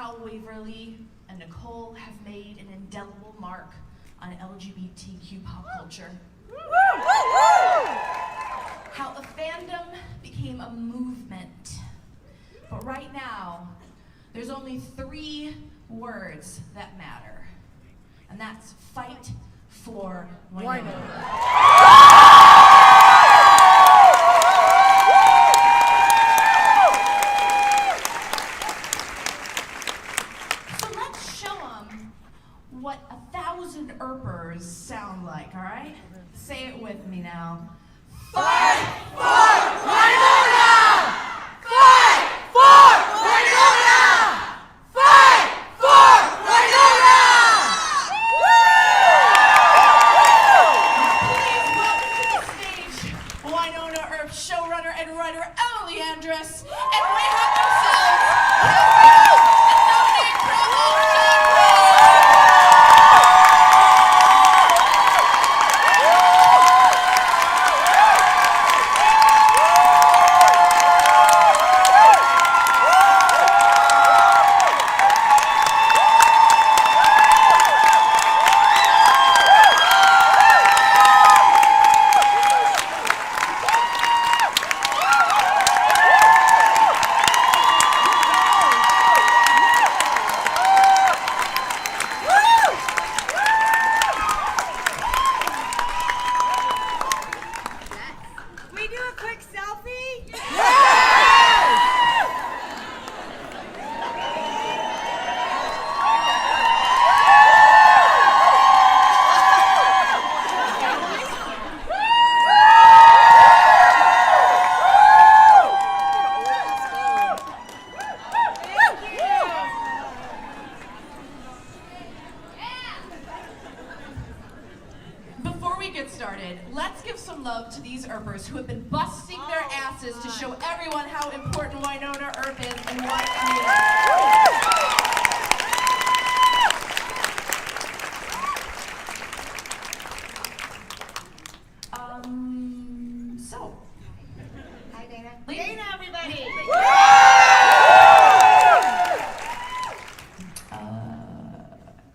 how Waverly and Nicole have made an indelible mark on LGBTQ pop culture. How a fandom became a movement. But right now, there's only 3 words that matter. And that's fight for Wayhaught. What 1,000 Earpers sound like, all right? Say it with me now. Fight for Wayhaught! Fight for Wayhaught! Fight for Wayhaught! Please welcome to the stage Wynonna Earp showrunner and writer Emily Andress and Wayhaught themselves, and provost-chalkley. Let's give some love to these Earpers who have been busting their asses to show everyone how important Wynonna Earp is and why she is. So. Hi, Dana. Dana, everybody!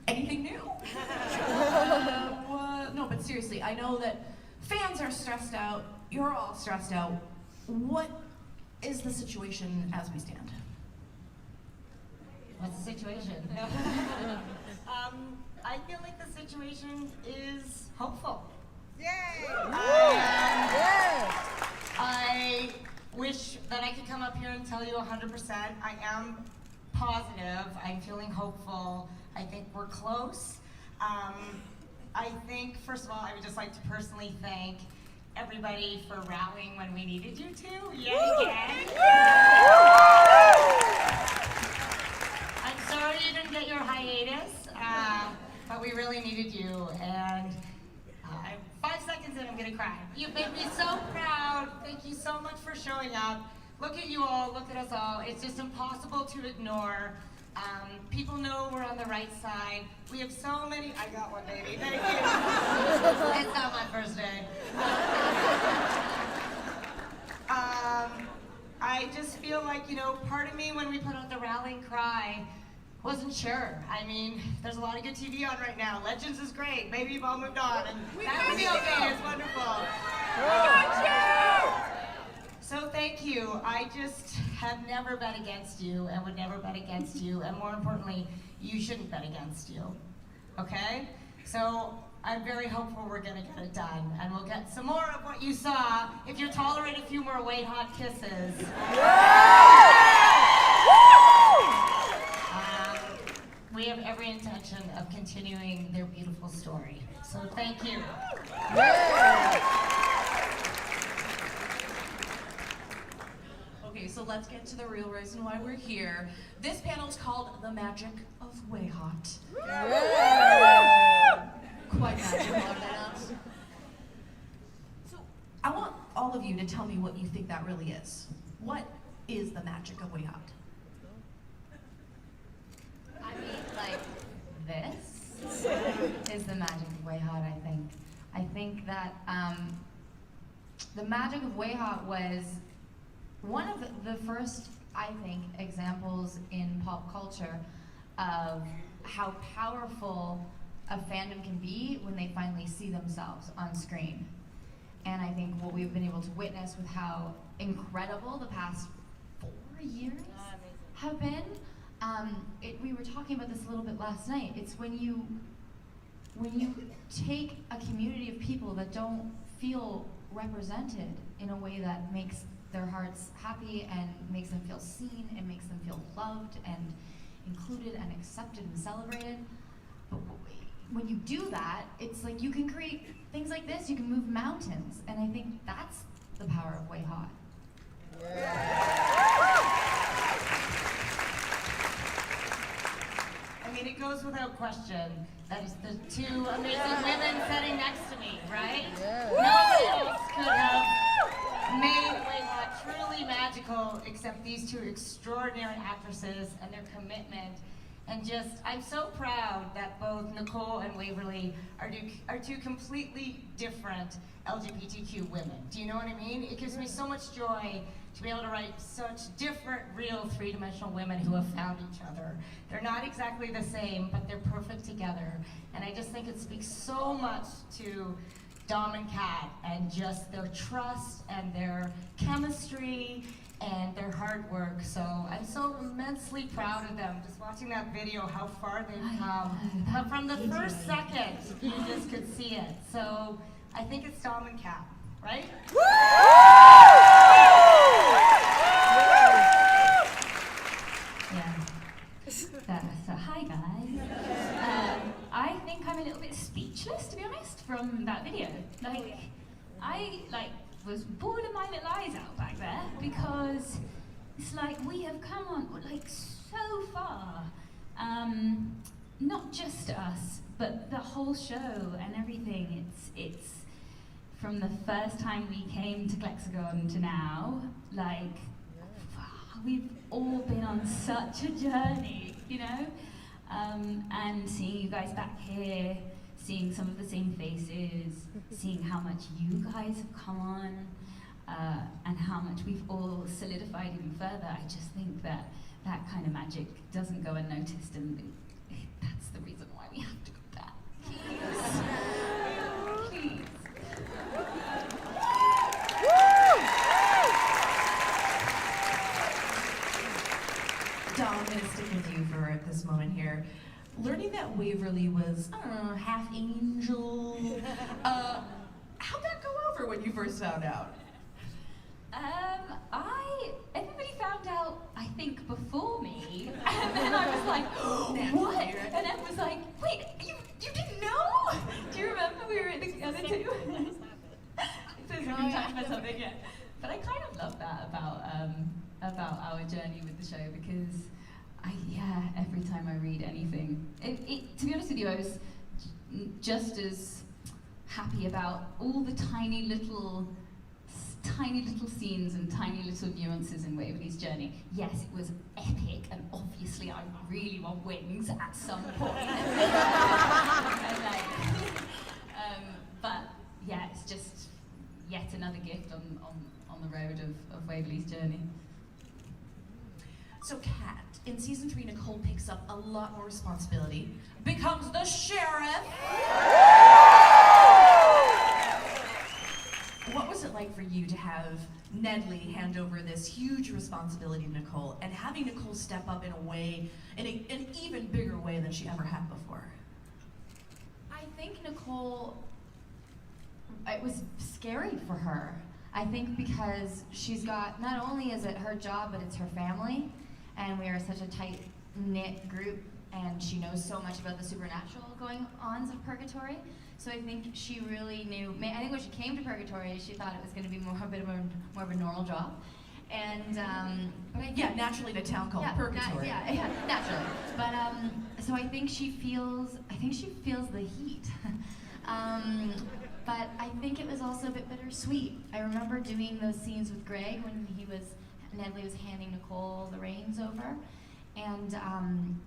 Anything new? No, but seriously, I know that fans are stressed out. You're all stressed out. What is the situation as we stand? What's the situation? I feel like the situation is hopeful. Yay! I wish that I could come up here and tell you 100%. I am positive. I'm feeling hopeful. I think we're close. I think, first of all, I would just like to personally thank everybody for rallying when we needed you to, yet again. I'm sorry you didn't get your hiatus, but we really needed you, and 5 seconds in, I'm gonna cry. You've made me so proud. Thank you so much for showing up. Look at you all, look at us all. It's just impossible to ignore. People know we're on the right side. We have so many, I got one, baby, thank you. It's not my first day. I just feel like, you know, part of me when we put out the rallying cry wasn't sure. I mean, there's a lot of good TV on right now. Legends is great. Maybe you've all moved on, and that would be okay. It's wonderful. We got you! So thank you. I just have never bet against you and would never bet against you, and more importantly, you shouldn't bet against you, okay? So I'm very hopeful we're gonna get it done, and we'll get some more of what you saw if you tolerate a few more Wayhaught kisses. We have every intention of continuing their beautiful story. So thank you. Okay, so let's get to the real reason why we're here. This panel is called The Magic of Wayhaught. Quite magical, are they not? So I want all of you to tell me what you think that really is. What is the magic of Wayhaught? I mean, like, this is the magic of Wayhaught, I think. I think that the magic of Wayhaught was one of the first I think, examples in pop culture of how powerful a fandom can be when they finally see themselves on screen. And I think what we've been able to witness with how incredible the past 4 years have been. We were talking about this a little bit last night. It's when you take a community of people that don't feel represented in a way that makes their hearts happy and makes them feel seen and makes them feel loved and included and accepted and celebrated. But when you do that, it's like you can create things like this, you can move mountains, and I think that's the power of Wayhaught. I mean, it goes without question that it's the two amazing women sitting next to me, right? Nobody else could have made Wayhaught truly magical except these two extraordinary actresses and their commitment. And just, I'm so proud that both Nicole and Waverly are two completely different LGBTQ women. Do you know what I mean? It gives me so much joy to be able to write such different, real, three-dimensional women who have found each other. They're not exactly the same, but they're perfect together. And I just think it speaks so much to Dom and Kat and just their trust and their chemistry and their hard work. So I'm so immensely proud of them. Just watching that video, how far they've come. From the first second, you just could see it. So I think it's Dom and Kat, right? So hi guys. I think I'm a little bit speechless, to be honest, from that video. I was bawling my little eyes out back there because it's like we have come on so far. Not just us, but the whole show and everything. It's from the first time we came to Clexacon to now. We've all been on such a journey, you know? And seeing you guys back here, seeing some of the same faces, seeing how much you guys have come on, and how much we've all solidified even further, I just think that that kind of magic doesn't go unnoticed, and that's the reason why we have to go back. Please. Dom, I'm going to stick with you for this moment here. Learning that Waverly was, I don't know, half angel, how'd that go over when you first found out? Everybody found out, I think, before me, and then I was like, what? And Em was like, wait, you didn't know? Do you remember we were in the other two? It says every time or something, yeah. But I kind of love that about our journey with the show, because every time I read anything, to be honest with you, I was just as happy about all the tiny little scenes and tiny little nuances in Waverly's journey. Yes, it was epic, and obviously I really want wings at some point. But yeah, it's just yet another gift on the road of Waverly's journey. So Kat, in season 3, Nicole picks up a lot more responsibility, becomes the sheriff. What was it like for you to have Nedley hand over this huge responsibility to Nicole, and having Nicole step up in an even bigger way than she ever had before? I think Nicole, it was scary for her. I think because she's got, not only is it her job, but it's her family, and we are such a tight-knit group, and she knows so much about the supernatural going-ons of Purgatory. So I think she really knew, I think when she came to Purgatory, she thought it was going to be more of a normal job. And, but I think, naturally in a town called Purgatory. Naturally. But, so I think she feels the heat. But I think it was also a bit bittersweet. I remember doing those scenes with Greg when Nedley was handing Nicole the reins over. And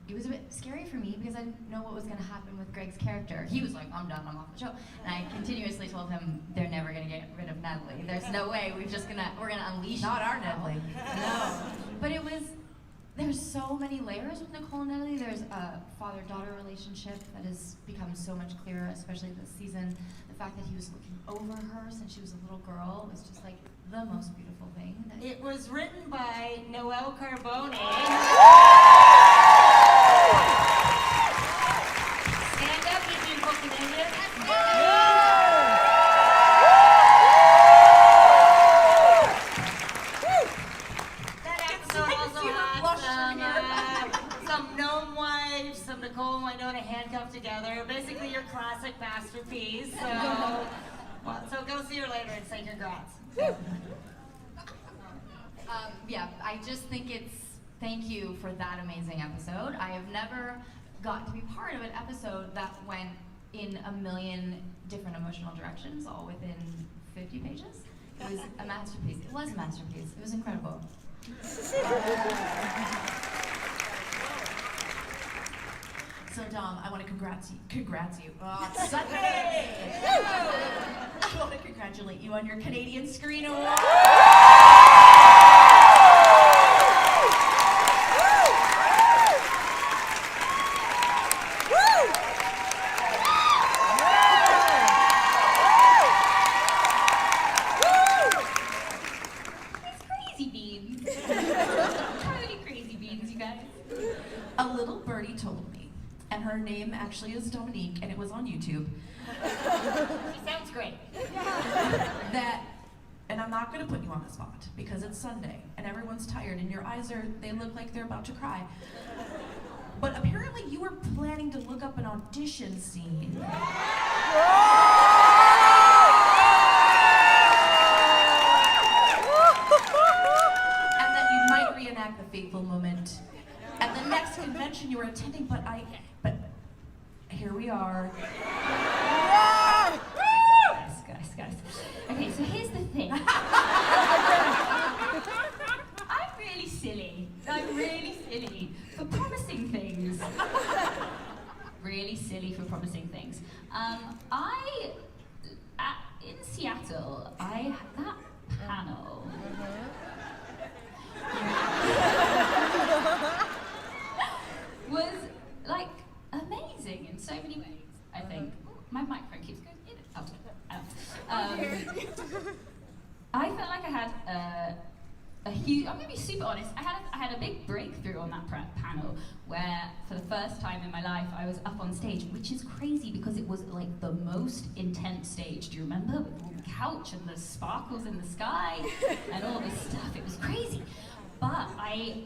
it was a bit scary for me because I didn't know what was going to happen with Greg's character. He was like, I'm done, I'm off the show. And I continuously told him, they're never going to get rid of Nedley. There's no way, we're going to unleash Not our Nedley. No. but it was, there's so many layers with Nicole and Natalie. There's a father-daughter relationship that has become so much clearer, especially this season. The fact that he was looking over her since she was a little girl was just like the most beautiful thing. It was written by Noelle Carbone. Stand up, you beautiful Canadians. That episode also had some gnome wives, some Nicole and Winona handcuffed together. Basically your classic masterpiece. So go see her later and say congrats. Yeah, I just think thank you for that amazing episode. I have never got to be part of an episode that went in a million different emotional directions, all within 50 pages. It was a masterpiece. It was a masterpiece. It was incredible. So Dom, I want to congrats you. Oh, it's Sunday! I want to congratulate you on your Canadian Screen Award. A little birdie told me, and her name actually is Dominique, and it was on YouTube. She sounds great. That, and I'm not going to put you on the spot because it's Sunday and everyone's tired and your eyes they look like they're about to cry. But apparently you were planning to look up an audition scene. And that you might reenact the fateful moment at the next convention you were attending, but here we are. Guys. Okay, so here's the thing. I'm really silly for promising things. Really silly for promising things. In Seattle, I had that panel. Was like amazing in so many ways, I think. My microphone keeps going in and out. I felt like I had a huge, I'm gonna be super honest, I had a big breakthrough on that panel where for the first time in my life I was up on stage, which is crazy because it was like the most intense stage. Do you remember? With the couch and the sparkles in the sky and all this stuff, it was crazy. But I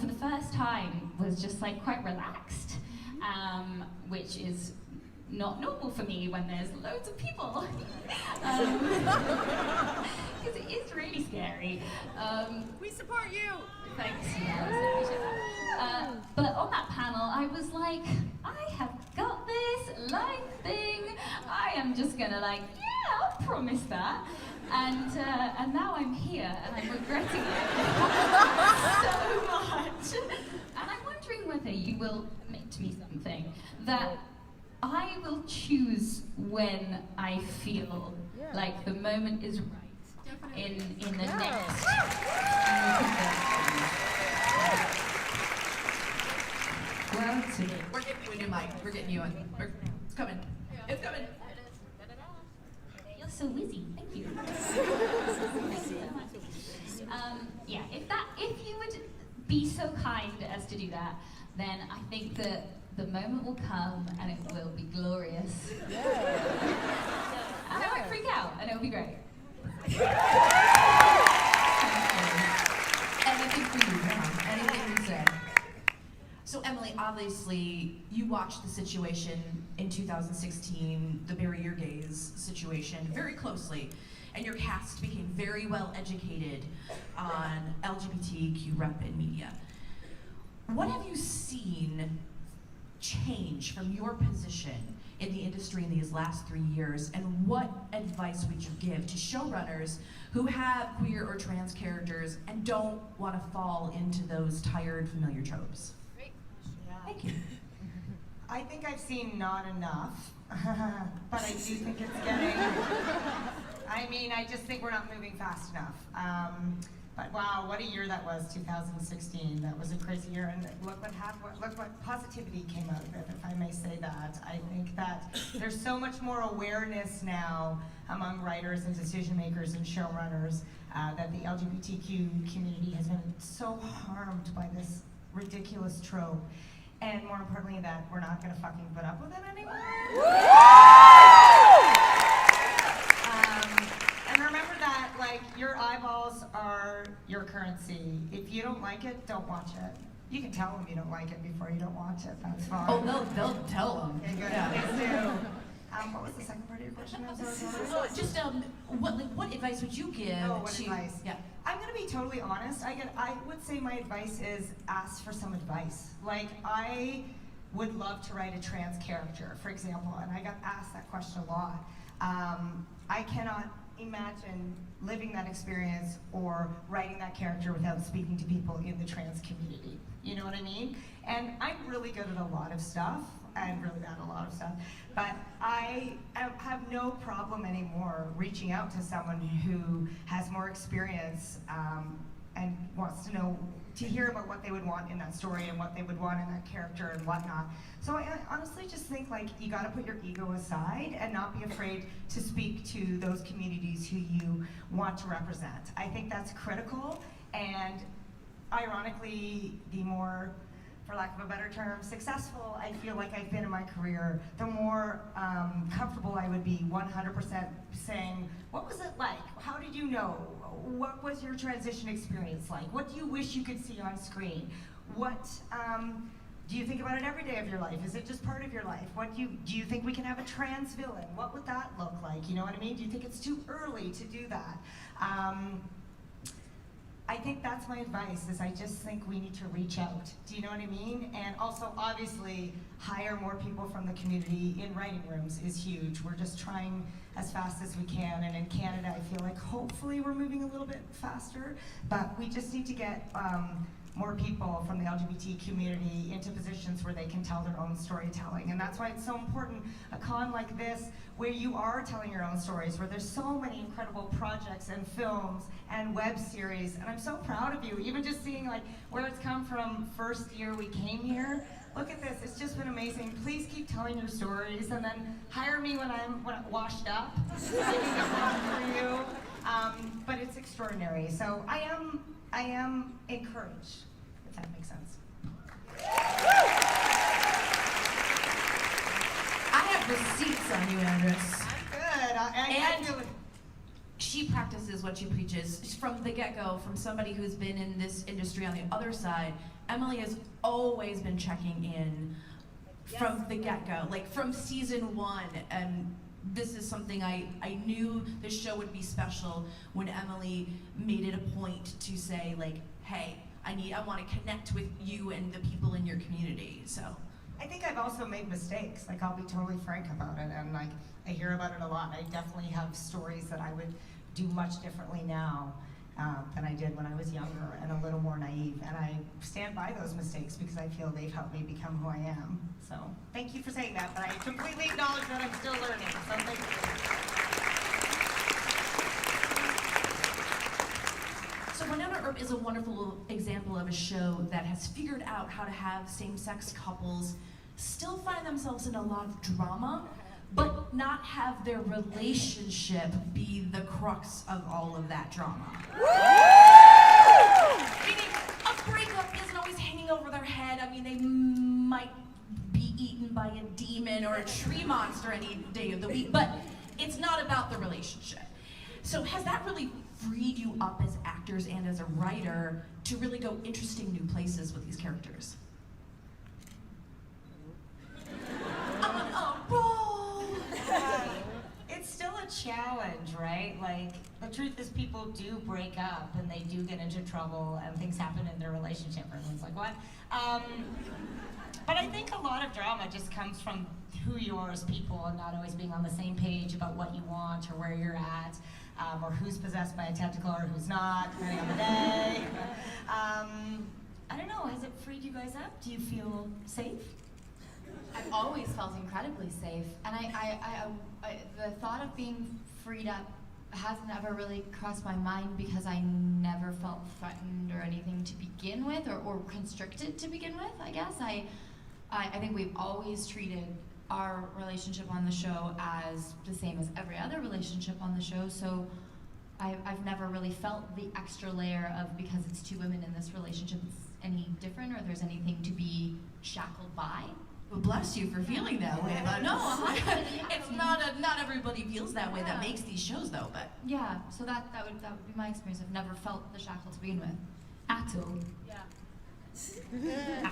for the first time was just like quite relaxed, which is not normal for me when there's loads of people. Because it is really scary. We support you! Thanks. But on that panel, I was like, I have got this life thing. I am just gonna like, yeah, I'll promise that. And now I'm here, and I'm regretting it so much. And I'm wondering whether you will commit to me something that I will choose when I feel like the moment is right in the next well, today. We're getting you a new mic. We're getting you one. It's coming. It's coming. You're so wizzy. Thank you. Yeah, if you would be so kind as to do that, then I think that the moment will come and it will be glorious. And I won't freak out, and it'll be great. Anything for you, Mom. Anything you say. So Emily, obviously, you watched the situation in 2016, the Bury Your Gays situation, very closely, and your cast became very well educated on LGBTQ rep in media. What have you seen change from your position in the industry in these last 3 years, and what advice would you give to showrunners who have queer or trans characters and don't want to fall into those tired, familiar tropes? Yeah. Thank you. I think I've seen not enough, but I do think it's getting, I just think we're not moving fast enough. But wow, what a year that was, 2016. That was a crazy year, and look what happened. Look what positivity came out of it, if I may say that. I think that there's so much more awareness now among writers and decision makers and showrunners that the LGBTQ community has been so harmed by this ridiculous trope, and more importantly, that we're not going to fucking put up with it anymore. And remember that, like, your eyeballs are your currency. If you don't like it, don't watch it. You can tell them you don't like it before you don't watch it. That's fine. Oh, they'll tell them. Okay, good. Yeah. Please do. What was the second part of your question? I'm sorry. Just what advice would you give? Oh, what advice? Yeah. I'm gonna be totally honest. I would say my advice is ask for some advice. Like, I would love to write a trans character, for example, and I got asked that question a lot. I cannot imagine living that experience or writing that character without speaking to people in the trans community. You know what I mean? And I'm really good at a lot of stuff. I'm really bad at a lot of stuff. But I have no problem anymore reaching out to someone who has more experience and wants to know, to hear about what they would want in that story and what they would want in that character and whatnot. So I honestly just think, like, you gotta put your ego aside and not be afraid to speak to those communities who you want to represent. I think that's critical, and ironically, the more, for lack of a better term, successful I feel like I've been in my career, the more comfortable I would be 100% saying, what was it like? How did you know? What was your transition experience like? What do you wish you could see on screen? What do you think about it every day of your life? Is it just part of your life? What do you think we can have a trans villain? What would that look like? You know what I mean? Do you think it's too early to do that? I think that's my advice, is I just think we need to reach out. Do you know what I mean? And also, obviously, hire more people from the community in writing rooms is huge. We're just trying as fast as we can, and in Canada, I feel like hopefully we're moving a little bit faster, but we just need to get more people from the LGBT community into positions where they can tell their own storytelling. And that's why it's so important, a con like this, where you are telling your own stories, where there's so many incredible projects and films and web series. And I'm so proud of you, even just seeing, like, where it's come from first year we came here. Look at this, it's just been amazing. Please keep telling your stories, and then hire me when I'm washed up. I can get one for you. But it's extraordinary. So I am encouraged, if that makes sense. I have receipts on you, Andress. I'm good. She practices what she preaches. From the get-go, from somebody who's been in this industry on the other side, Emily has always been checking in from the get-go, like from season 1. And this is something I knew this show would be special when Emily made it a point to say, like, hey, I want to connect with you and the people in your community. So I think I've also made mistakes. Like, I'll be totally frank about it, and like, I hear about it a lot. I definitely have stories that I would do much differently now than I did when I was younger and a little more naive. And I stand by those mistakes because I feel they've helped me become who I am. So thank you for saying that, but I completely acknowledge that I'm still learning. So thank you. So Winona Earp is a wonderful example of a show that has figured out how to have same-sex couples still find themselves in a lot of drama, but not have their relationship be the crux of all of that drama. Meaning, a breakup isn't always hanging over their head. I mean, they might be eaten by a demon or a tree monster any day of the week, but it's not about the relationship. So has that really freed you up as actors and as a writer to really go interesting new places with these characters? I'm on a roll! It's still a challenge, right? Like, the truth is, people do break up and they do get into trouble and things happen in their relationship. Everyone's like, what? But I think a lot of drama just comes from who you are as people and not always being on the same page about what you want or where you're at, or who's possessed by a tentacle or who's not, depending on the day. I don't know, has it freed you guys up? Do you feel safe? I've always felt incredibly safe, and I the thought of being freed up hasn't ever really crossed my mind because I never felt threatened or anything to begin with, or constricted to begin with, I guess. I think we've always treated our relationship on the show as the same as every other relationship on the show, so I've never really felt the extra layer of, because it's two women in this relationship, it's any different, or there's anything to be shackled by. Well, bless you for feeling that way. But no, it's not everybody feels that way that makes these shows though. But yeah, so that would be my experience. I've never felt the shackle to begin with, at all. Yeah. At all.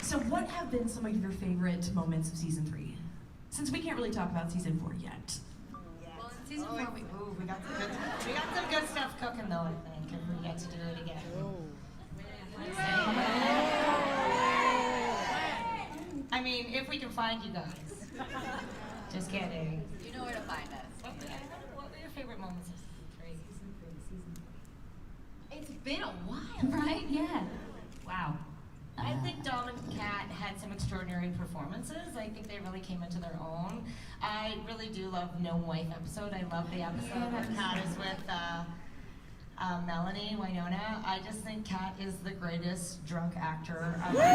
So what have been some of your favorite moments of season 3? Since we can't really talk about season 4 yet. Well, in season 4 we got some good stuff cooking though, I think, if we get to do it again. I mean, if we can find you guys. Just kidding. You know where to find us. What were your favorite moments of season 3? It's been a while, right? Yeah. Wow. I think Dom and Kat had some extraordinary performances. I think they really came into their own. I really do love No Wife episode. I love the episode where Kat is with Melanie, Winona. I just think Kat is the greatest drunk actor of all time.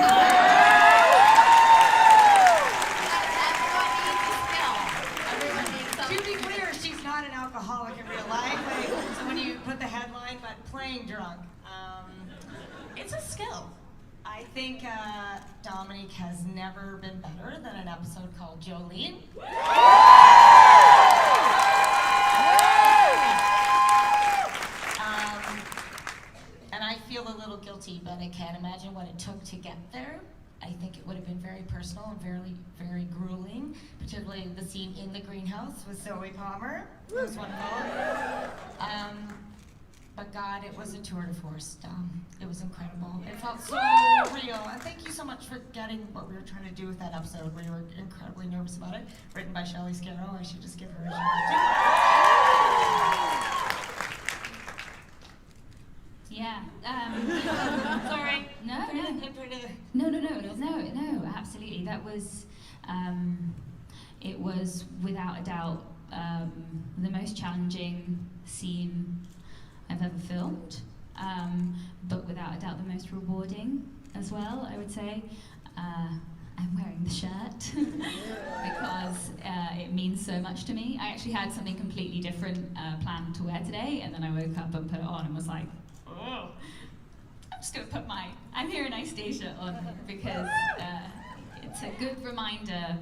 To be clear, she's not an alcoholic in real life. Like, so when you put the headline, but playing drunk. It's a skill. I think Dominique has never been better than an episode called Jolene. And I feel a little guilty, but I can't imagine what it took to get there. I think it would have been very personal and very, very grueling, particularly the scene in the greenhouse with Zoe Palmer. It was wonderful. But God, it was a tour de force. It was incredible. It felt so real. And thank you so much for getting what we were trying to do with that episode. We were incredibly nervous about it. Written by Shelley Scarrow. I should just give her a shout. Yeah. Sorry. No, absolutely. That was, it was without a doubt the most challenging scene I've ever filmed, but without a doubt the most rewarding as well, I would say. I'm wearing the shirt because it means so much to me. I actually had something completely different planned to wear today, and then I woke up and put it on and was like, oh, I'm just gonna put my I'm Here in Ice Day shirt on because it's a good reminder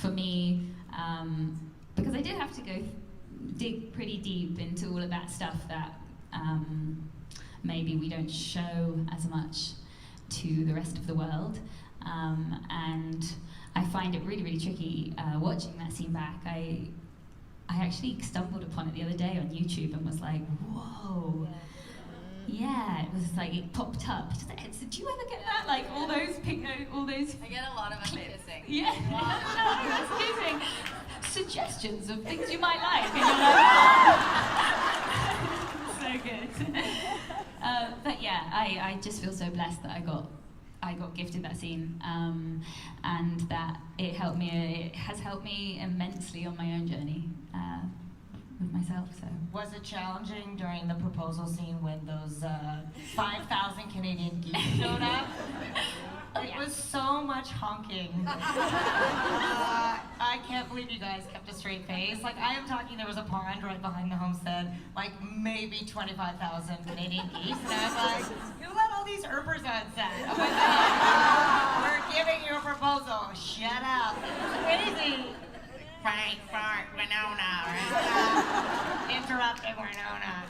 for me, because I did have to go dig pretty deep into all of that stuff that maybe we don't show as much to the rest of the world, and I find it really, really tricky watching that scene back. I actually stumbled upon it the other day on YouTube and was like, whoa. Yeah, it was like, it popped up. So do you ever get that? Like all those all those... I get a lot of kissing. Yeah, that's amazing. Suggestions of things you might like. And you're like, so good. But yeah, I just feel so blessed that I got gifted that scene, and that it has helped me immensely on my own journey with myself. So was it challenging during the proposal scene when those 5,000 Canadian geese showed up? It was so much honking. I can't believe you guys kept a straight face. Like, I am talking, there was a pond right behind the homestead, like maybe 25,000 Canadian geese. And I was like, you let all these Erbers on set. Oh my God. We're giving you a proposal. Shut up. It's crazy. Frank, fart, Winona. Right? Interrupting Winona.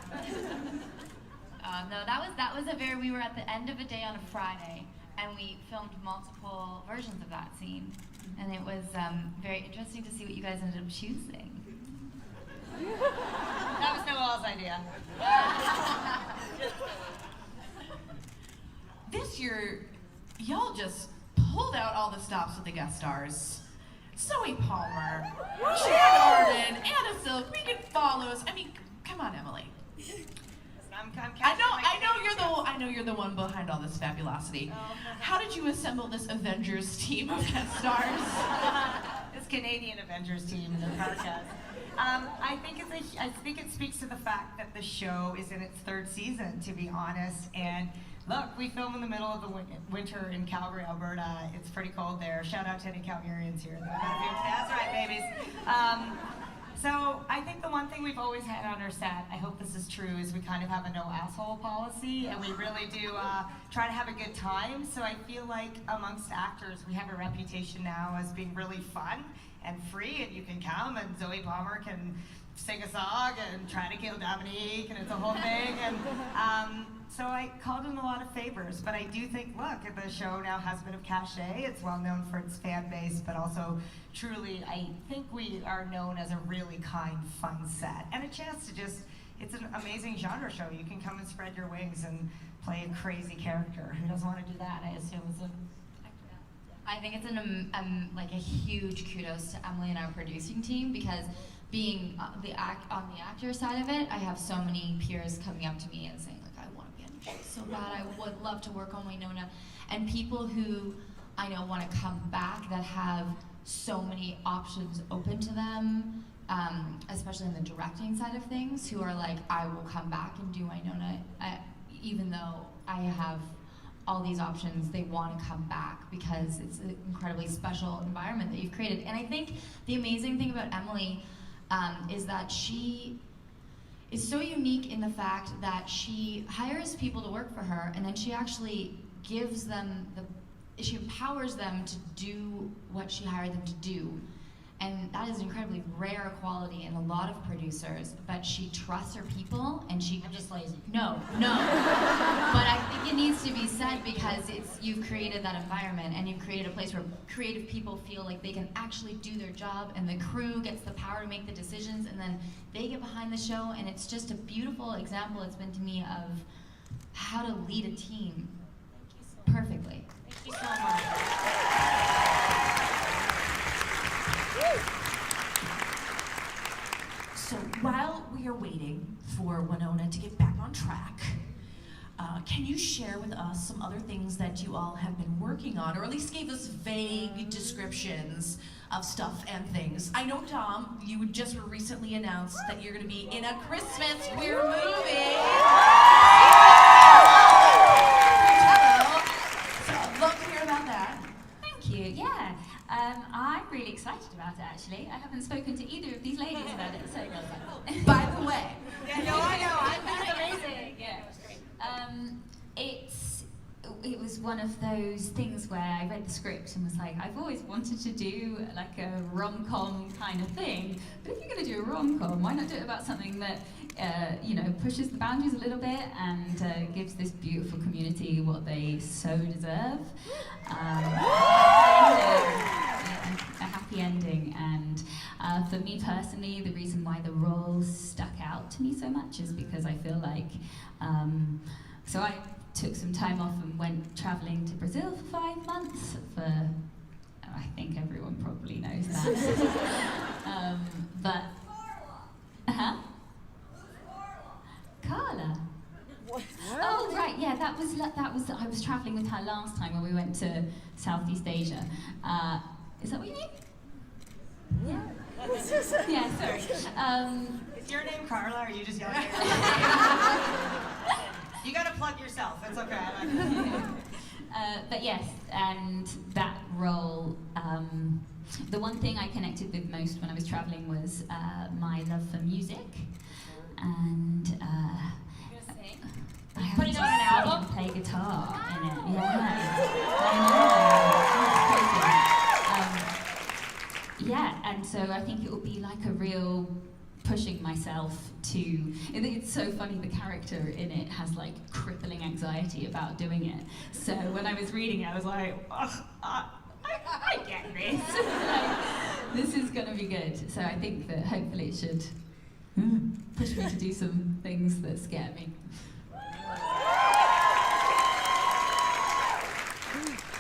No, that was we were at the end of a day on a Friday, and we filmed multiple versions of that scene, and it was very interesting to see what you guys ended up choosing. That was Noelle's idea. This year, y'all just pulled out all the stops with the guest stars. Zoe Palmer, Sharon Arden, Anna Silk, Regan Follows. I mean, come on, Emily. I know you're the one behind all this fabulosity. How did you assemble this Avengers team of guest stars? This Canadian Avengers team in the podcast. I think it speaks to the fact that the show is in its 3rd season, to be honest. And look, we film in the middle of the winter in Calgary, Alberta. It's pretty cold there. Shout out to any Calgarians here. That's right, babies. So I think the one thing we've always had on our set, I hope this is true, is we kind of have a no asshole policy, and we really do try to have a good time. So I feel like amongst actors, we have a reputation now as being really fun and free, and you can come, and Zoe Palmer can sing a song and try to kill Dominique, and it's a whole thing. And so I called in a lot of favors, but I do think, look, the show now has a bit of cachet. It's well known for its fan base, but also truly, I think we are known as a really kind, fun set, and a chance to just, it's an amazing genre show. You can come and spread your wings and play a crazy character. Who doesn't want to do that? I assume it's a... I think it's like a huge kudos to Emily and our producing team, because being on the actor side of it, I have so many peers coming up to me and saying, like, I want to be on your show so bad, I would love to work on Wynonna. And people who I know want to come back that have so many options open to them, especially in the directing side of things, who are like, I will come back and do Wynonna, even though I have all these options. They want to come back because it's an incredibly special environment that you've created. And I think the amazing thing about Emily is that she is so unique in the fact that she hires people to work for her, and then she actually gives them she empowers them to do what she hired them to do. And that is an incredibly rare quality in a lot of producers, but she trusts her people, and I'm just lazy. No. But I think it needs to be said, because you've created that environment, and you've created a place where creative people feel like they can actually do their job, and the crew gets the power to make the decisions, and then they get behind the show, and it's just a beautiful example it's been to me of how to lead a team perfectly. Thank you so much. So while we are waiting for Wynonna to get back on track, can you share with us some other things that you all have been working on, or at least gave us vague descriptions of stuff and things? I know, Dom, you just recently announced that you're going to be in a Christmas queer movie. So I'd love to hear about that. Thank you, yeah. I'm really excited about it, actually. I haven't spoken to either of these ladies about it, so... By the way. Yeah, no, I know. I think it's amazing. Yeah. It was one of those things where I read the script and was like, I've always wanted to do like a rom-com kind of thing, but if you're going to do a rom-com, why not do it about something that pushes the boundaries a little bit and gives this beautiful community what they so deserve. A happy ending, and for me personally, the reason why the role stuck out to me so much is because I feel like, so I took some time off and went traveling to Brazil for 5 months I think everyone probably knows that. But, Carla. What? Oh right, yeah, that was I was traveling with her last time when we went to Southeast Asia. Is that what you mean? Yeah. Yeah, sorry. Is your name Carla, or are you just yelling? You gotta plug yourself. It's okay. But yes, and that role, the one thing I connected with most when I was traveling was my love for music, and I Putting on an album? and play guitar in it. Yeah, I know. Yeah, and so I think it will be like a real pushing myself to. It's so funny. The character in it has like crippling anxiety about doing it. So when I was reading it, I was like, oh, I get this. Like, this is gonna be good. So I think that hopefully it should push me to do some things that scare me.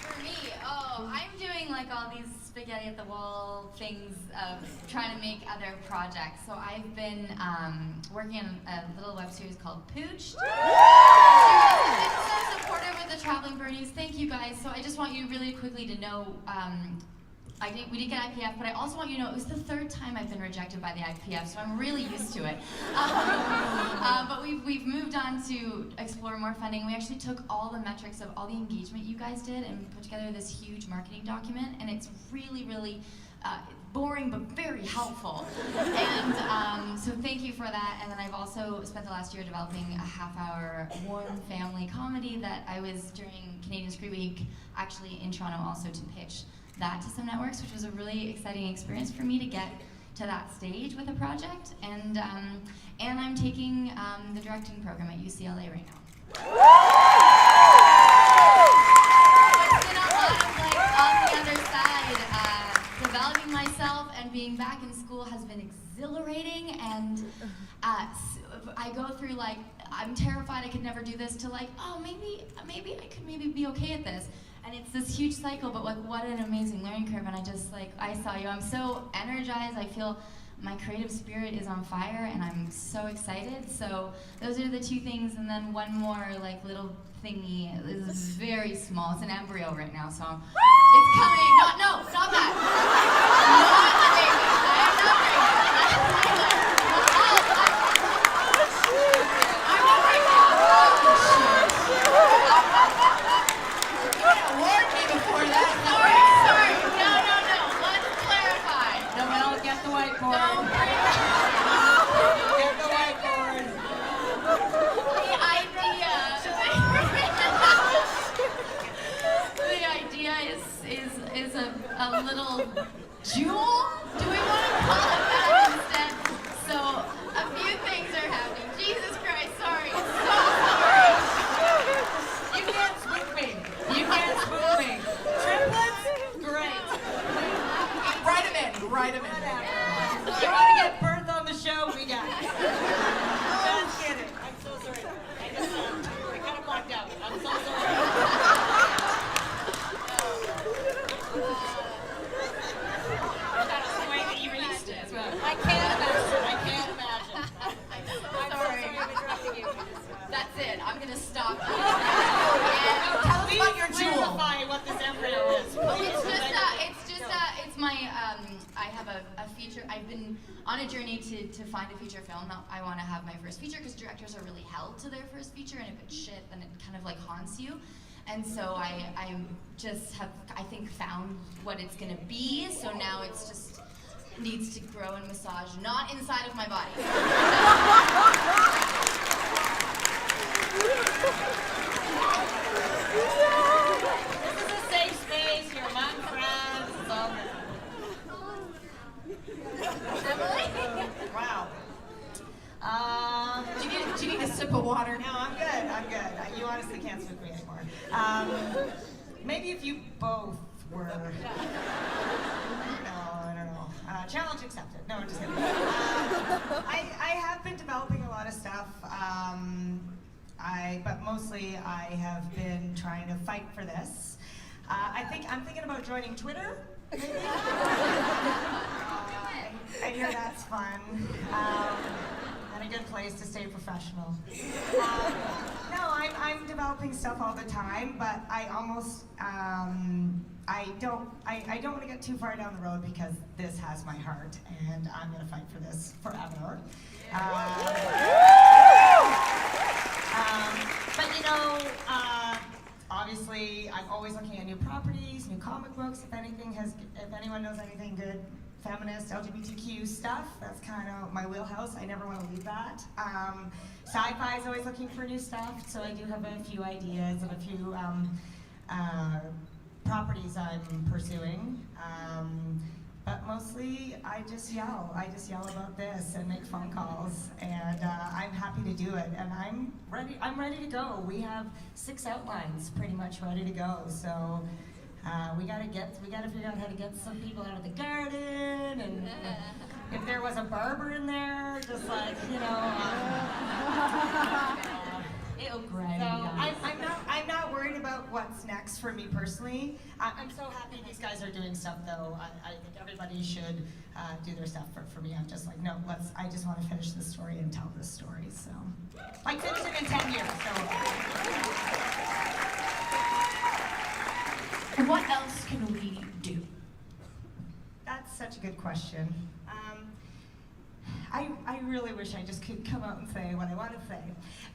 For me, I'm doing like all these spaghetti at the wall things of trying to make other projects. So I've been working on a little web series called Pooched. so supportive with the Traveling Birdies. Thank you guys. So I just want you really quickly to know, we didn't get IPF, but I also want you to know it was the 3rd time I've been rejected by the IPF, so I'm really used to it. But we've moved on to explore more funding. We actually took all the metrics of all the engagement you guys did and put together this huge marketing document, and it's really, really boring but very helpful. And so thank you for that. And then I've also spent the last year developing a half-hour warm family comedy that I was during Canadian Screen Week actually in Toronto also to pitch that to some networks, which was a really exciting experience for me to get to that stage with a project. And I'm taking the directing program at UCLA right now. It's been a lot of on the other side, developing myself and being back in school has been exhilarating, and I go through I'm terrified I could never do this to oh, maybe I could be okay at this. And it's this huge cycle, but what an amazing learning curve. And I just I saw you. I'm so energized. I feel my creative spirit is on fire, and I'm so excited. So those are the 2 things, and then one more little thingy is very small. It's an embryo right now, so it's coming. Not that. Not the baby. I am not pregnant. I'm not pregnant. Warned me before that. Sorry. No. Let's clarify. No, I'll get the whiteboard. Don't bring Get the whiteboard. The idea is a little jewel. Do we want to call it that instead? So a few things are happening. Jesus Christ, sorry. So sorry. You can't spook me. Triplets? Great. Write them in. You want to get birth on the show? We got it. Just kidding. I'm so sorry. I kind of blacked out. I'm so sorry. That was the way that you released it as well. I can't imagine. I'm so I'm sorry. so sorry I'm interrupting you. That's it. I'm gonna stop. Tell us about your jewel. Clarify what this embryo is. It's my, I have a feature. I've been on a journey to find a feature film. I want to have my first feature because directors are really held to their first feature, and if it's shit, then it kind of haunts you. And so I just have, I think, found what it's gonna be. So now it's just needs to grow and massage, not inside of my body. This is a safe space. You're among friends. It's all good. Emily? Wow. Do you need a sip of water? No, I'm good. You honestly can't spook me anymore. Maybe if you both were. I don't know. Challenge accepted. No, I'm just kidding. I have been developing a lot of stuff. But mostly I have been trying to fight for this. I'm thinking about joining Twitter. Maybe. I hear that's fun. And a good place to stay professional. No, I'm developing stuff all the time, but I almost I don't want to get too far down the road because this has my heart, and I'm gonna fight for this forever. But obviously, I'm always looking at new properties, new comic books. If anyone knows anything good, feminist, LGBTQ stuff, that's kind of my wheelhouse. I never want to leave that. Sci-fi is always looking for new stuff, so I do have a few ideas and a few properties I'm pursuing. But mostly, I just yell. I just yell about this and make phone calls, and I'm happy to do it. And I'm ready to go. We have 6 outlines pretty much ready to go. So we gotta figure out how to get some people out of the garden, and if there was a barber in there, just it'll grind. So I'm not worried about what's next for me personally. I'm so happy these guys are doing stuff though. I think everybody should do their stuff. For me, I'm just no, I just want to finish this story and tell this story. So, finish it in 10 years. So. question. I really wish I just could come out and say what I want to say,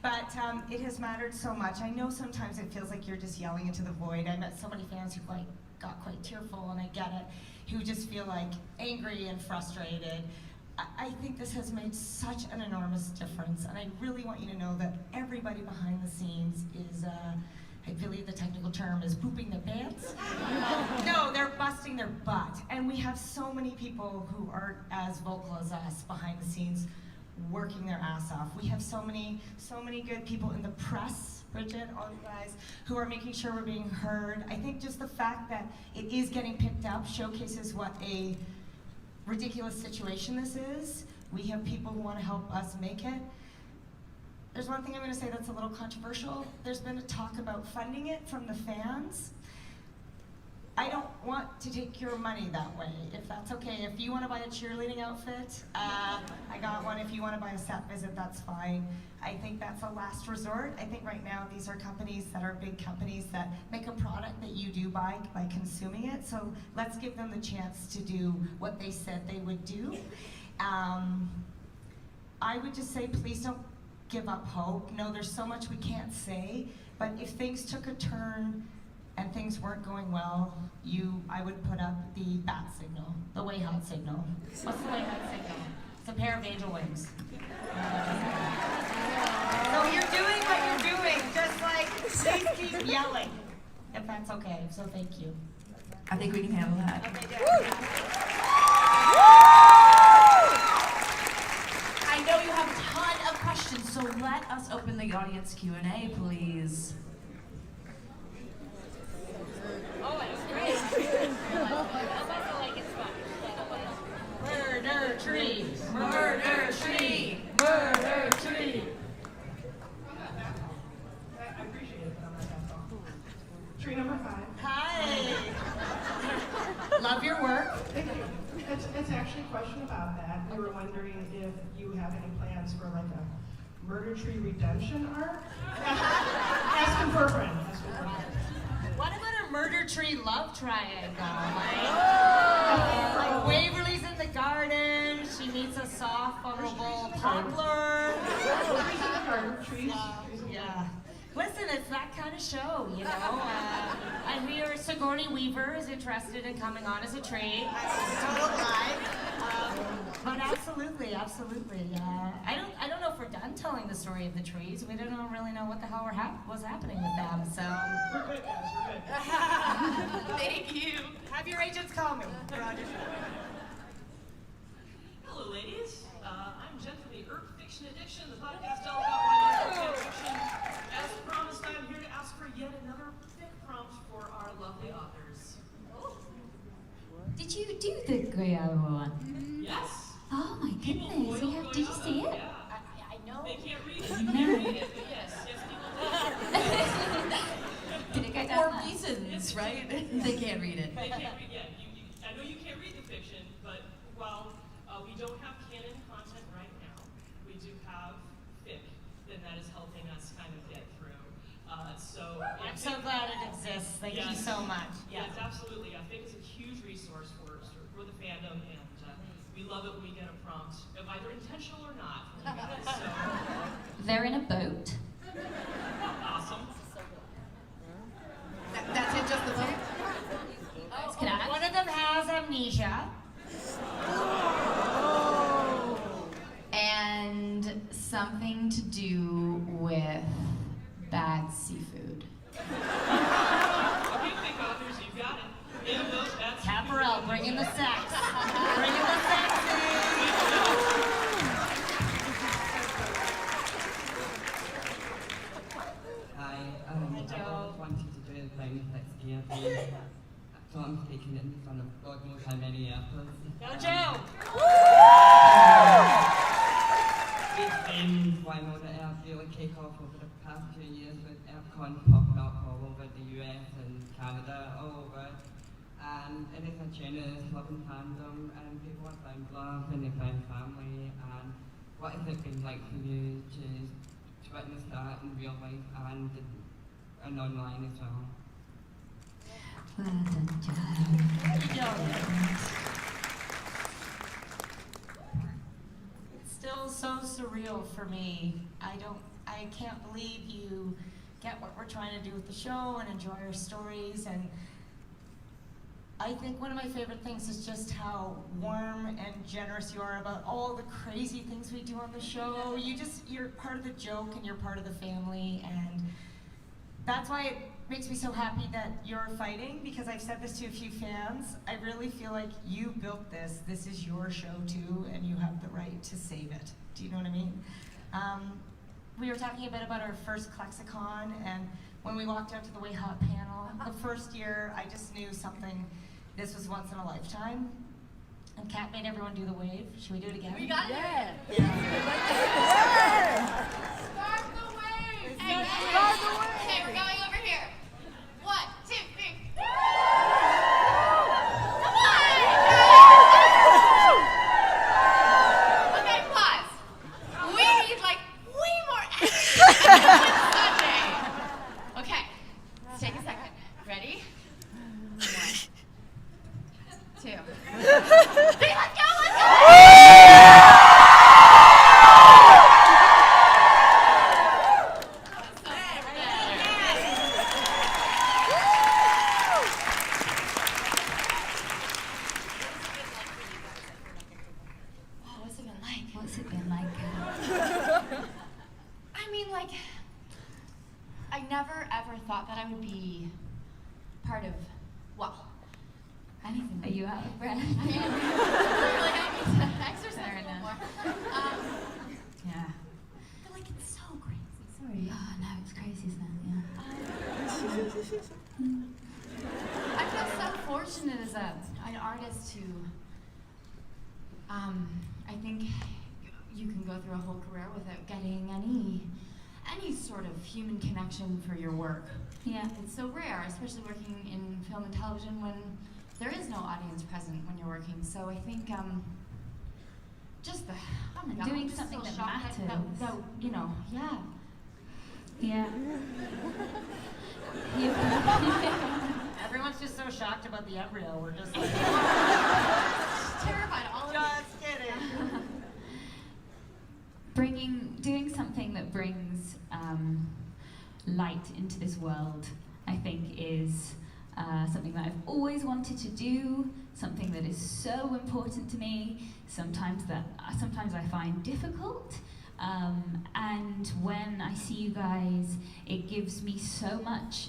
but it has mattered so much. I know sometimes it feels like you're just yelling into the void. I met so many fans who got quite tearful, and I get it, who just feel like angry and frustrated. I think this has made such an enormous difference, and I really want you to know that everybody behind the scenes is, I believe the technical term is pooping their pants. No, they're busting their butt. And we have so many people who aren't as vocal as us behind the scenes working their ass off. We have so many good people in the press, Bridget, all you guys, who are making sure we're being heard. I think just the fact that it is getting picked up showcases what a ridiculous situation this is. We have people who want to help us make it. There's one thing I'm going to say that's a little controversial. There's been a talk about funding it from the fans. I don't want to take your money that way, if that's okay. If you want to buy a cheerleading outfit, I got one. If you want to buy a set visit, that's fine. I think that's a last resort. I think right now these are companies that are big companies that make a product that you do buy by consuming it. So let's give them the chance to do what they said they would do. I would just say, please don't give up hope. No, there's so much we can't say, but if things took a turn and things weren't going well, I would put up the bat signal, the Wayhaught signal. What's the Wayhaught signal? It's a pair of angel wings. So you're doing what you're doing, just like, please keep yelling, if that's okay, so thank you. I think we can handle that. Okay, good. I know you have a ton of questions, so let us open the audience Q&A, please. Oh, it was great. Murder tree, Murder tree! murder tree. I appreciate it, but I'm not that tall. Tree number 5. Hi. Love your work. Thank you. It's actually a question about that. We were wondering if you have any plans for like a murder tree redemption arc? Asking for a friend. Asking for a friend. What about a murder tree love triangle? Like Waverly's in the garden, she meets a soft, vulnerable poplar. Trees in the garden. Trees. Yeah. Listen, it's that kind of show, you know. I hear Sigourney Weaver is interested in coming on as a tree. That's a total lie. But absolutely. I don't know if we're done telling the story of the trees. We don't really know what the hell was happening with them. So. We're good, guys. We're good. Thank you. Have your agents call me. Roger. Hello, ladies. I'm Jen from the Urban Fiction Addiction, the podcast all about why fan fiction. As promised, I'm here to ask for yet another fic prompt for our lovely authors. Did you do the Gruyere one? Yes. Oh my People goodness. boil Yeah, going did you on. see it? Yeah. I know. They can't read it. They can't read it, but yes, people do. Did it go down For well? reasons, right? They can't read it. They can't read yet. I know you can't read the fiction, but while we don't have canon content right now, we do have fic, and that is helping us kind of get through. I'm so glad it exists. Thank you so much. Yes, absolutely. I think it's a huge resource for the fandom, and we love it when we get a prompt, either intentional or not, from you guys. So They're in a boat. awesome. That's it, just the book? Can I? One of them has amnesia. And something to do with bad seafood. Okay, think authors, you got it. In those, that's Caparel, bring in the sex. Bring in the sex. Hi, I always wanted to do a thing that scared me. So I'm speaking in front of God knows how many airports. Go, Joe. It's been one of the air really kick off over the past 2 years with aircon popping up all over the US and Canada, all over. And it is a generous, loving fandom, and people have found love and they found family. And what has it been like for you to witness that in real life and online as well? Well done, child. still so surreal for me. I can't believe you get what we're trying to do with the show and enjoy our stories. And I think one of my favorite things is just how warm and generous you are about all the crazy things we do on the show. You're part of the joke and you're part of the family, and that's why it makes me so happy that you're fighting, because I've said this to a few fans. I really feel like you built this. This is your show too, and you have the right to save it. Do you know what I mean? We were talking a bit about our first Clexacon, and when we walked out to the Wayhaught panel, the first year, I just knew something, this was once in a lifetime. And Kat made everyone do the wave. Should we do it again? We got it. Start the wave! Hey, we're going over here. 1, 2, 3. Come on! Okay, pause. We need like way more action Sunday. Okay, let's take a second. Ready? 1, 2. Hey, let's go! What's it been like? I mean, like, I never ever thought that I would be part of, well, anything. Are you out of breath? I mean, really, I need to exercise more. Yeah. But like, it's so crazy. Sorry. Oh no, it's crazy stuff. Yeah. I feel so fortunate as an artist to. I think you can go through a whole career without getting any sort of human connection for your work. Yeah. It's so rare, especially working in film and television when there is no audience present when you're working. So I think just the oh my God, doing I'm just something so that shocked matters. that, you know, yeah. Yeah. Everyone's just so shocked about the embryo. We're just like, Terrified, all of you. just kidding. Doing something that brings light into this world, I think, is something that I've always wanted to do, something that is so important to me, sometimes I find difficult, and when I see you guys, it gives me so much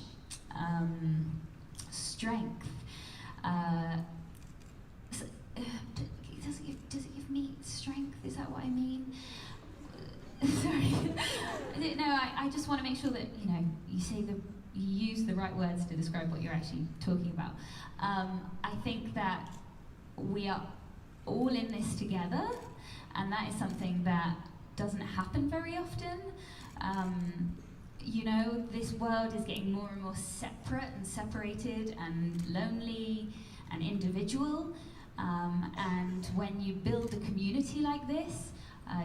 strength. Does it give me strength? Is that what I mean? Sorry. No, I just want to make sure that, you know, you use the right words to describe what you're actually talking about. I think that we are all in this together, and that is something that doesn't happen very often. You know, this world is getting more and more separate and separated and lonely and individual. And when you build a community like this,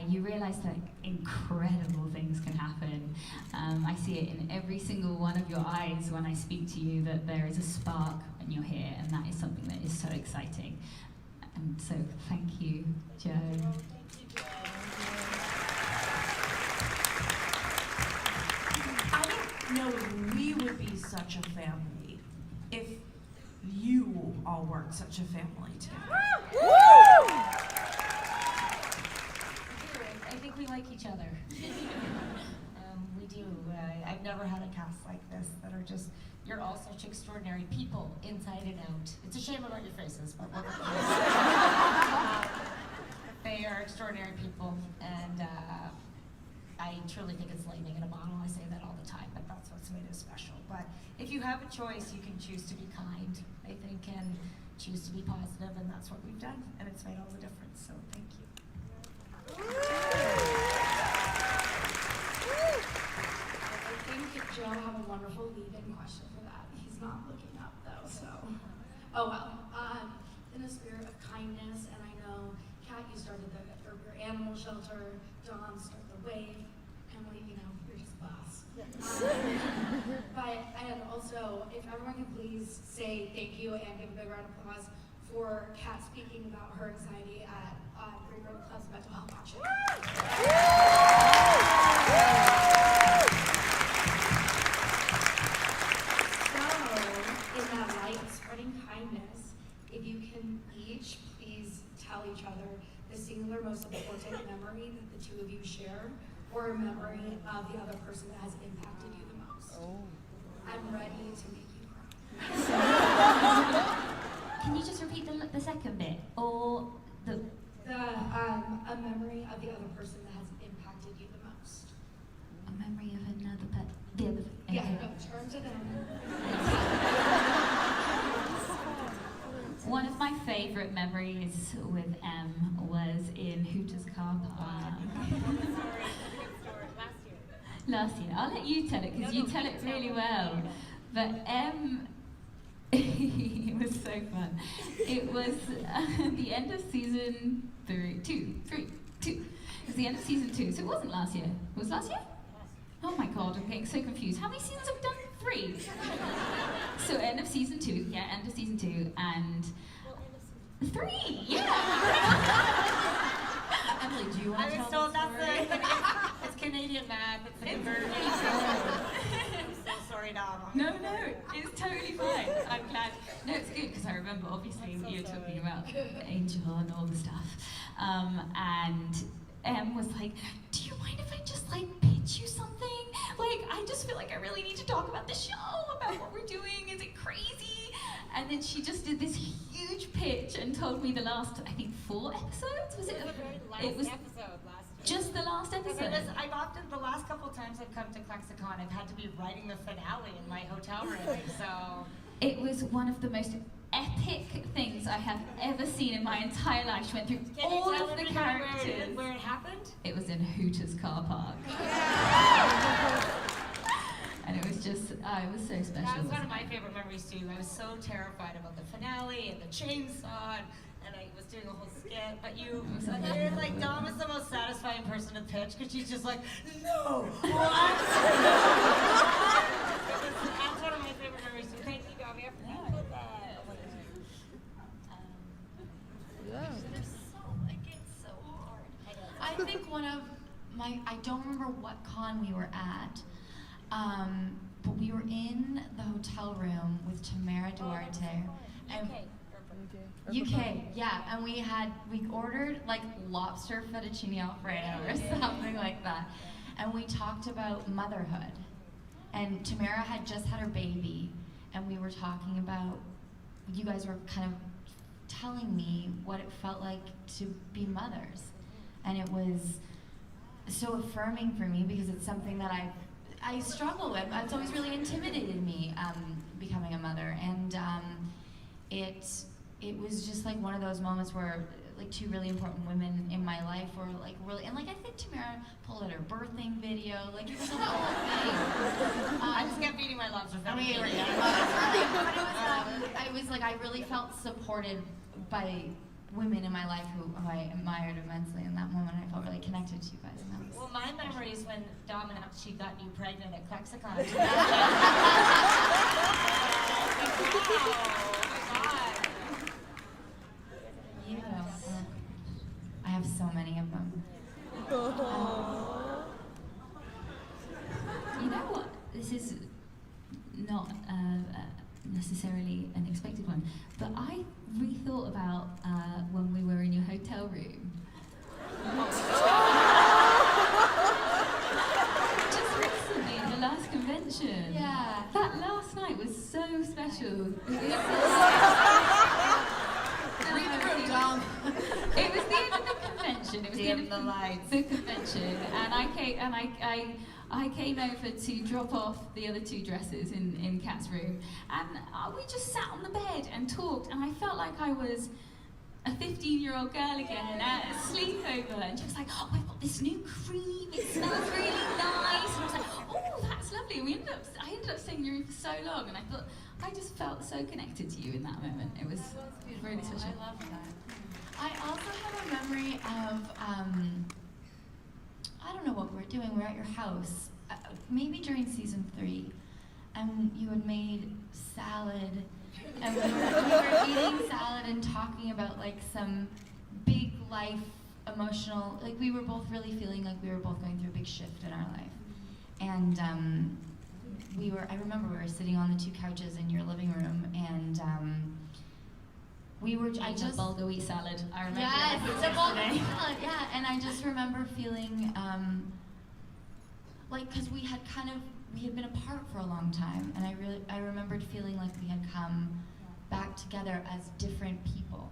you realize that incredible things can happen. I see it in every single one of your eyes when I speak to you, that there is a spark when you're here, and that is something that is so exciting. And so thank you, Joe. I don't know if we would be such a family if you all weren't such a family together. I think we like each other. We do. I've never had a cast like this that are just, you're all such extraordinary people, inside and out. It's a shame about your faces, but we're they are extraordinary people, and I truly think it's lightning in a bottle. I say that all the time, but that's what's made it special. But if you have a choice, you can choose to be kind, I think, and choose to be positive, and that's what we've done, and it's made all the difference, so thank you. I think Joe have a wonderful lead-in question for that. He's not looking up though, so. Oh well. In the spirit of kindness, and I know, Kat, you started your animal shelter, Dawn started the Wave, Emily, you know, you're just boss. And also, if everyone could please say thank you and give a big round of applause for Kat speaking about her anxiety at Green River Club's mental health action. So, in that light of spreading kindness, if you can each please tell each other the singular most important memory that the two of you share, or a memory of the other person that has impacted you the most. I'm ready to make you cry. Can you just repeat the second bit? Or the... A memory of the other person that has impacted you the most. A memory of another the other... Yeah, okay. no, turn to them. One of my favourite memories with M was in Hooters car park. Last year. I'll let you tell it because you tell it really well. But M, it was so fun. It was the end of season 2. It was the end of season 2, so it wasn't last year. Was it last year? Oh my god, I'm getting so confused. How many seasons have we done? 3. So end of season 2, yeah, end of season 2, and 3, yeah. Emily, do you want to I was tell told the that's story? it's Canadian math. It's a conversion. I'm so sorry, Dom. No, it's totally fine. I'm glad. No, it's good because I remember obviously what you were talking about Angel and all the stuff. And Em was like, "Do you mind if I just like pitch you something? Like, I just feel like I really need to talk about the show, about what we're doing. Is it crazy?" And then she just did this huge pitch and told me the last, I think, 4 episodes. Was it? It was episode last year. just the last episode. I've often, the last couple of times I've come to Clexacon, I've had to be writing the finale in my hotel room, so... It was one of the most epic things I have ever seen in my entire life. She went through all of the characters. Where it happened? It was in Hooters car park. And it was just, it was so special. That was one of my favorite memories too. I was so terrified about the finale and the chainsaw, and I was doing a whole skit. But you're like, Dom is the most satisfying person to pitch because she's just like, no, what? That's one of my favorite memories too. Thank you, Dom. I forgot that. It's so hard. I think one of I don't remember what con we were at, but we were in the hotel room with Tamara Duarte. And UK, yeah, and we ordered like lobster fettuccine alfredo or something like that, and we talked about motherhood, and Tamara had just had her baby, and we were talking about, you guys were kind of telling me what it felt like to be mothers, and it was so affirming for me because it's something that I struggle with. It's always really intimidated me, becoming a mother, and it was just like one of those moments where like 2 really important women in my life were like really, and like I think Tamara pulled out her birthing video, like it was a whole thing. I just kept eating my lobster fettuccine. But it was like I really felt supported by women in my life who I admired immensely in that moment. I felt really connected to you guys. And that was Well, my memory is when Dom announced she got you pregnant at Clexacon. Wow. yeah. I have so many of them. You know what? This is not necessarily an expected one, but I rethought about when we were in your hotel room. Just recently, in the last convention. Yeah. That last night was so special. Read the room, Dom. It was the end of the convention. It was the end of the lights. the convention, and I came over to drop off the other 2 dresses in Kat's room, and we just sat on the bed and talked, and I felt like I was a 15-year-old girl again at a sleepover, and she was like, "Oh, I've got this new cream, it smells really nice," and I was like, "Oh, that's lovely." I ended up staying in your room for so long, and I thought, I just felt so connected to you in that moment. It was really special. I love that. I also have a memory of, I don't know what we were doing. We were at your house, maybe during season 3, and you had made salad And we were eating salad and talking about like some big life emotional, like we were both really feeling like we were both going through a big shift in our life. And I remember we were sitting on the two couches in your living room, and we were, I just, bulgur salad, I remember. yes, the bulgur salad, yeah, and I just remember feeling, like, because we had been apart for a long time, and I remembered feeling like we had come back together as different people.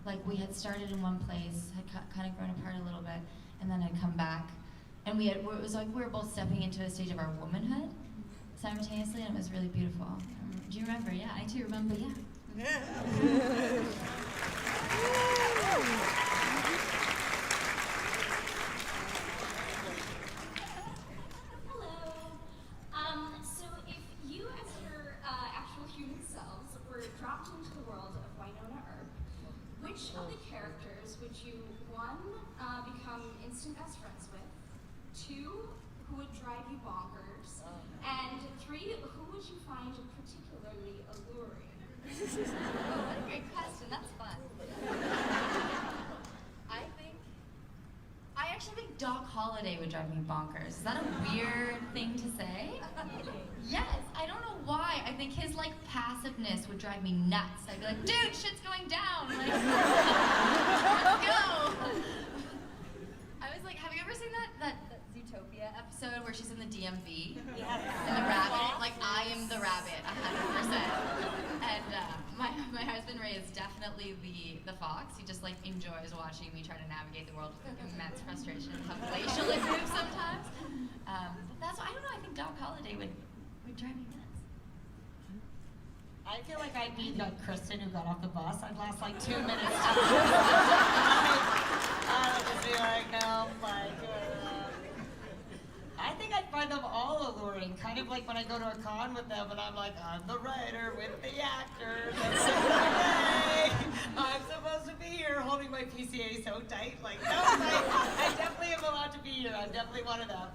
Like we had started in one place, had kind of grown apart a little bit, and then had come back. And it was like we were both stepping into a stage of our womanhood simultaneously, and it was really beautiful. Do you remember? Yeah, I do remember, yeah. So if you as your actual human selves were dropped into the world of Wynonna Earp, which of the characters would you, 1, become instant best friends with, 2, who would drive you bonkers, and 3, who would you find particularly alluring? Oh, what a great question. That's fun. I actually think Doc Holliday would drive me bonkers. Is that a weird thing to say? Yes, I don't know why. I think his like passiveness would drive me nuts. I'd be like, dude, shit's going down. Like, let's go. I was like, have you ever seen that Zootopia episode where she's in the DMV? Yeah. And the rabbit, like I am the rabbit, 100%. And my husband Ray is definitely the fox. He just like enjoys watching me try to navigate the world with like, immense frustration and how glacial it moves sometimes. But that's why I don't know. I think Doc Holliday would drive me nuts. I feel like I'd be the Kristen who got off the bus. I'd last like 2 minutes. I would just be like, no, like, I think I'd find them all alluring, kind of like when I go to a con with them and I'm like, I'm the writer with the actors. I'm supposed to be here holding my PCA so tight. Like, no, I definitely am allowed to be here. I'm definitely one of them.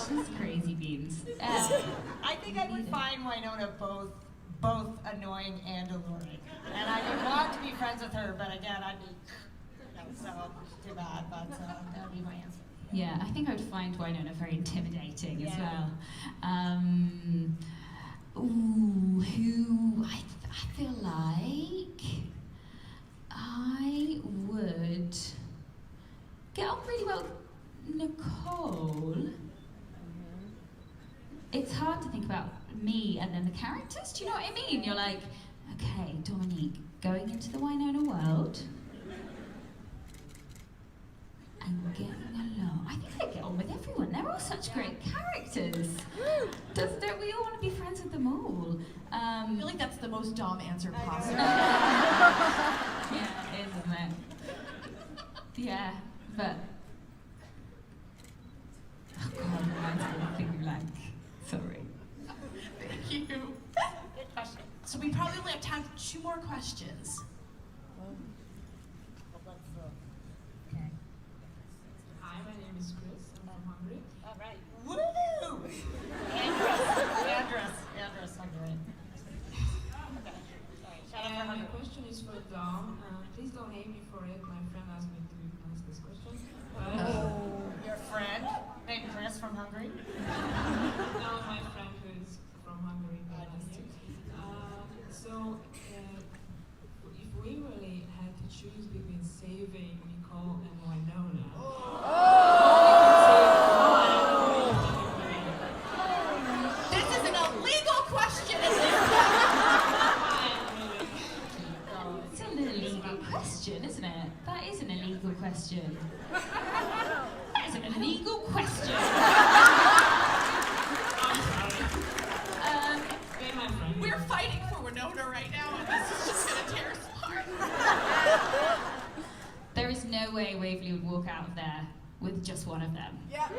She's crazy beans. I think I would find Wynonna both annoying and alluring. And I would want to be friends with her, but again, I'd be, so too bad, but that would be my answer. Yeah, I think I would find Wynonna very intimidating as well. Who I feel like I would get on really well with Nicole. It's hard to think about me and then the characters, do you know what I mean? You're like, okay, Dominique, going into the Wynonna world, and getting along. I think I get on with everyone. They're all such great characters. Don't we all want to be friends with them all? I feel like that's the most Dom answer possible. Yeah, it is, isn't it? Yeah, but oh God, I'm thinking like, sorry. Thank you. Good question. So we probably only have time for 2 more questions. Hi, my name is Chris. I'm from Hungary. All right. Woo! Andrus, Hungary. Okay. Sorry. Shout out for My Hungary. question is for Dom. Please don't hate me for it. My friend asked me to ask this question. Your friend named Chris from Hungary? No, my friend who is from Hungary. So, if we really had to choose between saving Nicole and Wynonna, This is an illegal question. It's an illegal question, isn't it? That is an illegal question. That is an illegal question. Hey, my friend. We're fighting for Winona right now, and this is just gonna tear us apart. There is no way Waverley would walk out of there with just one of them. Thank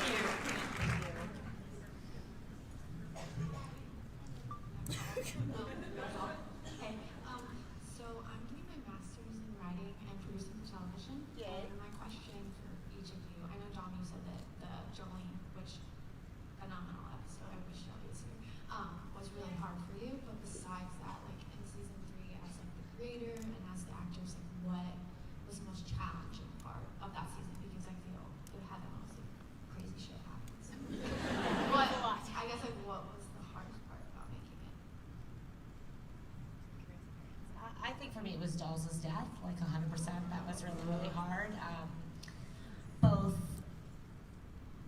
you. Okay, so I'm doing my master's in writing and producing for television. Yay. And my question for each of you, I know me it was Dolls' death, like 100%. That was really, really hard. Both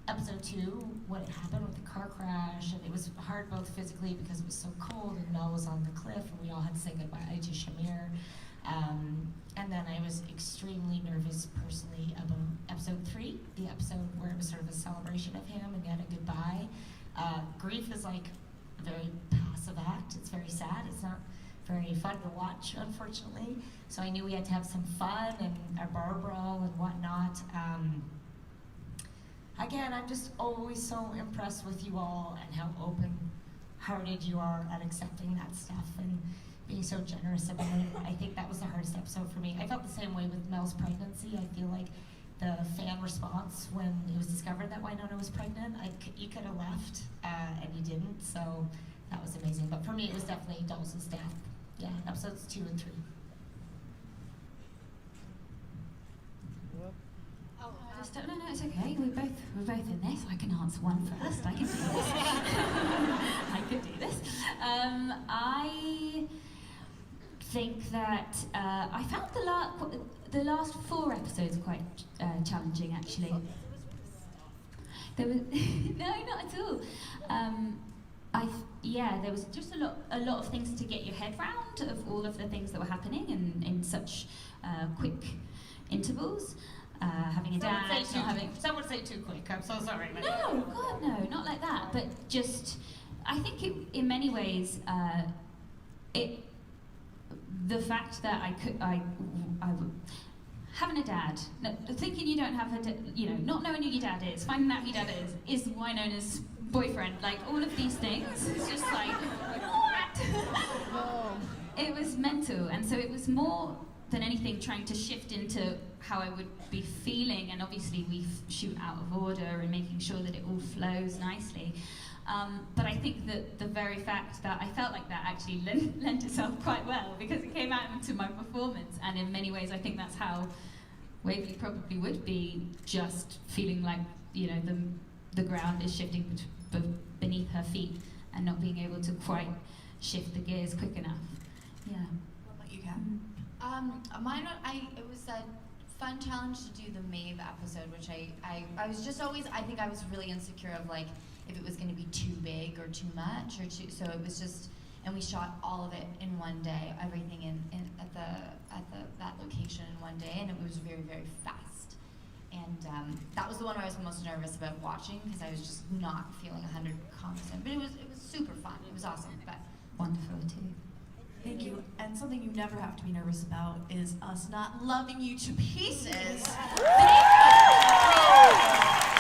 episode 2, what had happened with the car crash, and it was hard both physically because it was so cold and Mel was on the cliff and we all had to say goodbye to Shamir. And then I was extremely nervous personally about episode 3, the episode where it was sort of a celebration of him and yet a goodbye. Grief is like a very passive act. It's very sad. It's not very fun to watch, unfortunately. So I knew we had to have some fun and a bar brawl and whatnot. Again, I'm just always so impressed with you all and how open-hearted you are at accepting that stuff and being so generous about it. I think that was the hardest episode for me. I felt the same way with Mel's pregnancy. I feel like the fan response when it was discovered that Wynonna was pregnant, you could have left, and you didn't, so that was amazing. But for me, it was definitely Dolls' death. Yeah, episodes 2 and 3. No, it's okay. We're both in this. I can answer one first. I can do this. I could do this. I think that I found the last 4 episodes quite challenging, actually. There was no, not at all. There was just a lot of things to get your head round of all of the things that were happening in such quick intervals. Having a dad, Some would say too quick. I'm so sorry. No, God, no, not like that. But just, I think in many ways, the fact that having a dad, thinking you don't have not knowing who your dad is, finding out who your dad is Wynonna's boyfriend, like all of these things. It's just like, what? It was mental, and so it was more than anything trying to shift into how I would be feeling, and obviously we shoot out of order and making sure that it all flows nicely. But I think that the very fact that I felt like that actually lent itself quite well because it came out into my performance, and in many ways I think that's how Waverley probably would be, just feeling like the ground is shifting beneath her feet and not being able to quite shift the gears quick enough. Yeah. What about you, Kat? It was a fun challenge to do the Maeve episode, which I was just always, I think I was really insecure of like if it was going to be too big or too much so it was just, and we shot all of it in one day, everything at that location in one day, and it was very, very fast. And that was the one where I was most nervous about watching because I was just not feeling 100% confident. But it was super fun. It was awesome, but wonderful too. Thank you. And something you never have to be nervous about is us not loving you to pieces. Thank you.